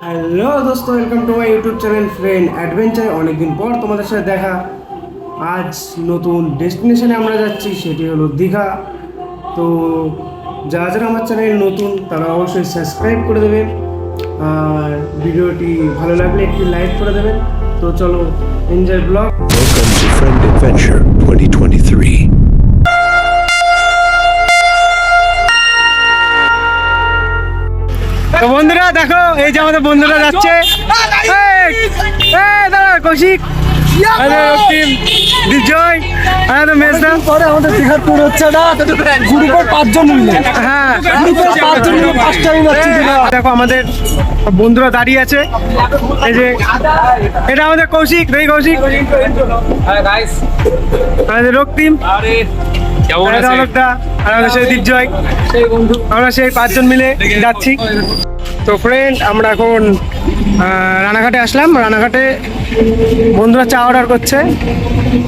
Hello দোস্ত, welcome to my YouTube channel friend adventure. অনেকদিন পর তোমাদের সাথে দেখা। আজ নতুন ডেস্টিনেশনে আমরা যাচ্ছি, সেটি হলো দীঘা। তো যারা যারা আমার চ্যানেল নতুন তারা অবশ্যই সাবস্ক্রাইব করে দেবেন, আর ভিডিওটি ভালো লাগলে একটি লাইক করে দেবেন। তো চলো, enjoy blog. Welcome to Friend Adventure 2023. তো বন্ধুরা দেখো, এই যে আমাদের বন্ধুরা যাচ্ছে। দাঁড়া কৌশিক, রক্তিম, বিজয়, মেজদা। পরে আমাদের দীঘার ট্যুর হচ্ছে না, গ্রুপের 5 জন মিলে। হ্যাঁ, গ্রুপের 5 জন মিলে ফার্স্ট টাইম যাচ্ছি দীঘা। দেখো আমাদের বন্ধুরা দাঁড়িয়ে আছে। এই যে এটা আমাদের কৌশিক, দেখি কৌশিক, আমাদের রক্তিম, অলকদা, আর আমাদের সেই দিগ্জয়। আমরা সেই 5 জন মিলে যাচ্ছি। তো ফ্রেন্ড, আমরা এখন রানাঘাটে আসলাম। রানাঘাটে বন্ধুরা চা অর্ডার করছে,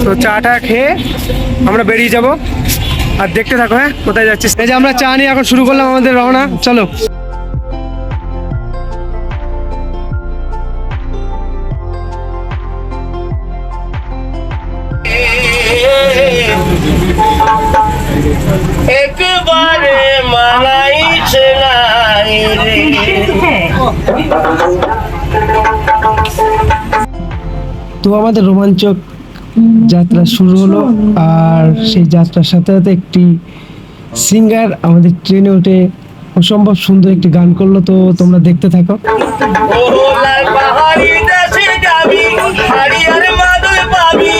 তো চাটা খেয়ে আমরা বেরিয়ে যাব। আর দেখতে থাকো, হ্যাঁ কোথায় যাচ্ছি। এই যে আমরা চা নিয়ে এখন শুরু করলাম আমাদের রওনা। চলো। একবারে মানাইছে নাই রে। তো আমাদের রোমাঞ্চক যাত্রা শুরু হলো, আর সেই যাত্রার সাথে সাথে একটি সিঙ্গার আমাদের ট্রেনে উঠে অসম্ভব সুন্দর একটি গান করলো। তো তোমরা দেখতে থাকো। ও লাল পাহাড়ি দেশে যাবি, হারিয়ার মাদল পাবি।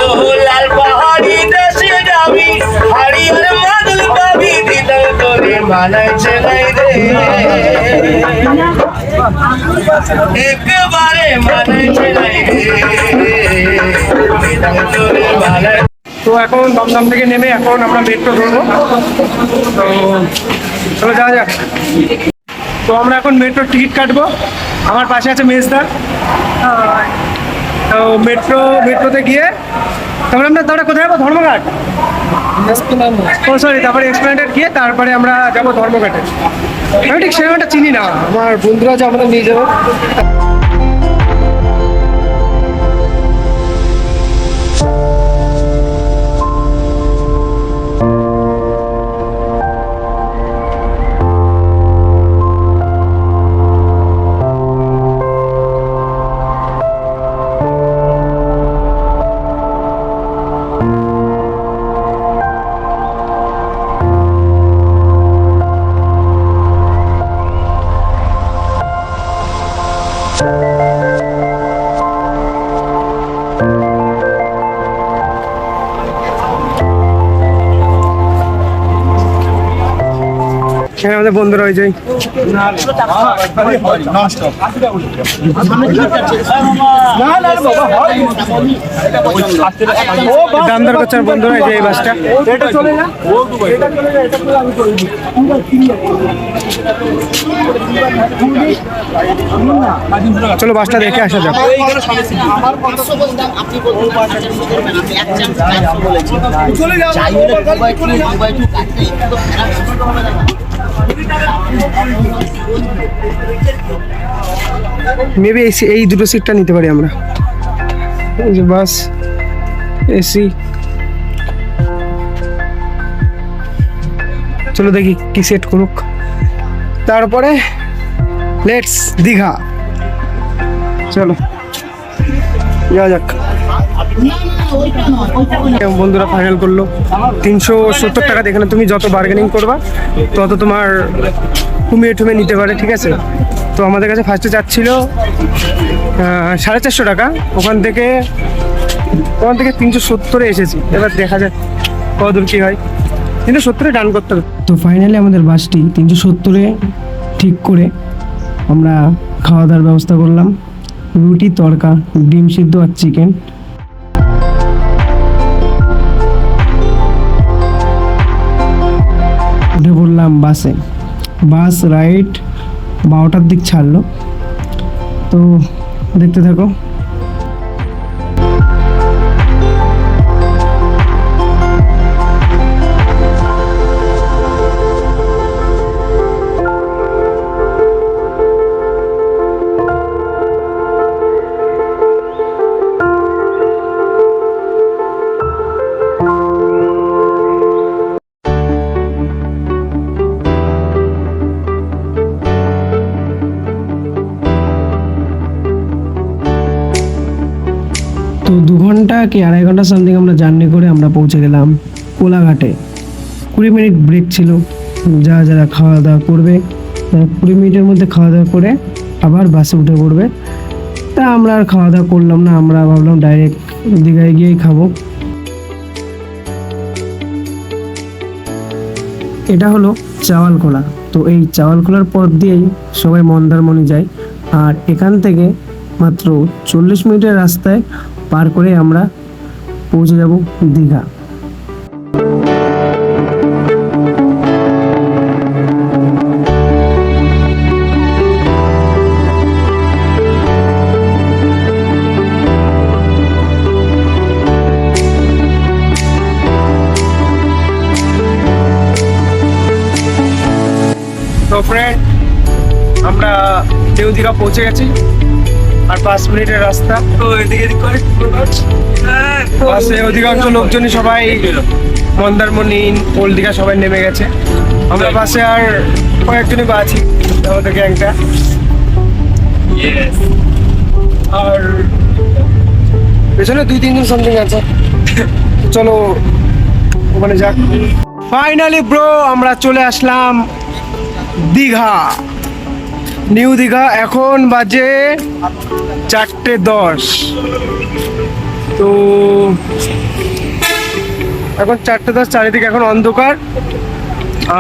ও লাল পাহাড়ি দেশে যাবি, হারিয়ার মাদল পাবি। দিদার তোরে মানাইছে নাই রে, একবারে মানাইছে নাই রে। দিদার তোরে মানাই। তো এখন দমদম থেকে নেমে এখন আমরা মেট্রো ধরবো। তো চলো যাওয়া যাক। তো আমরা এখন মেট্রোর টিকিট কাটবো। আমার পাশে আছে মেজদা। তো মেট্রোতে গিয়ে তারপরে আমরা কোথায় যাবো? ধর্মঘাট। ও সরি, তারপরে এক্সপ্লেনেড গিয়ে তারপরে আমরা যাবো ধর্মঘাটে। আমি ঠিক সেরকমটা চিনি না, আমার বন্ধুরা যে আমাদের নিয়ে যাবো। হ্যাঁ, আমাদের বন্ধুরা ওই যে দাম দর করছে বন্ধুরা। এই যে এই বাসটা, চলো বাসটা দেখে আসা যাক। মেবি এই দুটো সিটটা নিতে পারি আমরা। এই যে বাস এসি। চলো দেখি কি সেট করুক, তারপরে লেটস দীঘা। চলো যাওয়া যাক। বন্ধুরা ফাইনাল করলো 370 টাকা। এখানে তুমি যত বার্গেনিং করবা তত তোমার কমিয়ে টুমিয়ে নিতে পারে, ঠিক আছে। তো আমাদের কাছে ফার্স্টে যাচ্ছিল 450 টাকা। ওখান থেকে 370-এ এসেছি। এবার দেখা যাক কতদূর কী হয়। 370-এ ডান করতে হবে। তো ফাইনালি আমাদের বাসটি 370-এ ঠিক করে আমরা খাওয়া দাওয়ার ব্যবস্থা করলাম। রুটি, তড়কা, ডিম সিদ্ধ আর চিকেন। উঠে পড়লাম বাসে। বাস রাইট 12টার দিক ছাড়লো। তো দেখতে থাকো। ঘন্টা কি 2.5 ঘন্টা সামথিং আমরা জার্নি করে আমরা পৌঁছে গেলাম কোলাঘাটে। 20 মিনিট ব্রেক ছিল, যারা খাওয়া দাওয়া করবে তারা 20 মিনিটের মধ্যে খাওয়া দাওয়া করে আবার বাসে উঠে পড়বে। তা আমরা আর খাওয়া দাওয়া করলাম না, আমরা ভাবলাম ডাইরেক্ট দীঘায় গিয়েই খাবো। এটা হলো চাওয়ালখোলা। তো এই চাওয়ালখোলার পথ দিয়েই সবাই মন্দারমণি যায়, আর এখান থেকে মাত্র 40 মিনিটের রাস্তায় পার করে আমরা পৌঁছে যাব দীঘা। তো ফ্রেন্ড, আমরা নিউ দীঘা পৌঁছে গেছি, আর 5 মিনিটের রাস্তা। তো এদিকে বাসে অধিকাংশ লোকজনই সবাই মন্দারমণি, ওল্ড দীঘা সবাই নেমে গেছে। আমরা বাসে আর কয়েকজনই বা আছি আমাদের গ্যাংটা। আর পেছনে 2-3 জন সামথিং আছে। চলো ওখানে যাক। ফাইনালি ব্রো, আমরা চলে আসলাম দীঘা, নিউ দীঘা। এখন বাজে 4:10। তো এখন 4:10, চারিদিকে এখন অন্ধকার,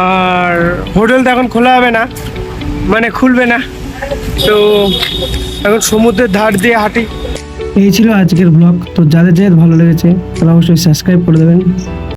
আর হোটেল তো এখন খোলা হবে না, মানে খুলবে না। তো এখন সমুদ্রের ধার দিয়ে হাঁটি। এই ছিল আজকের ব্লগ। তো যাদের ভালো লেগেছে তারা অবশ্যই সাবস্ক্রাইব করে দেবেন।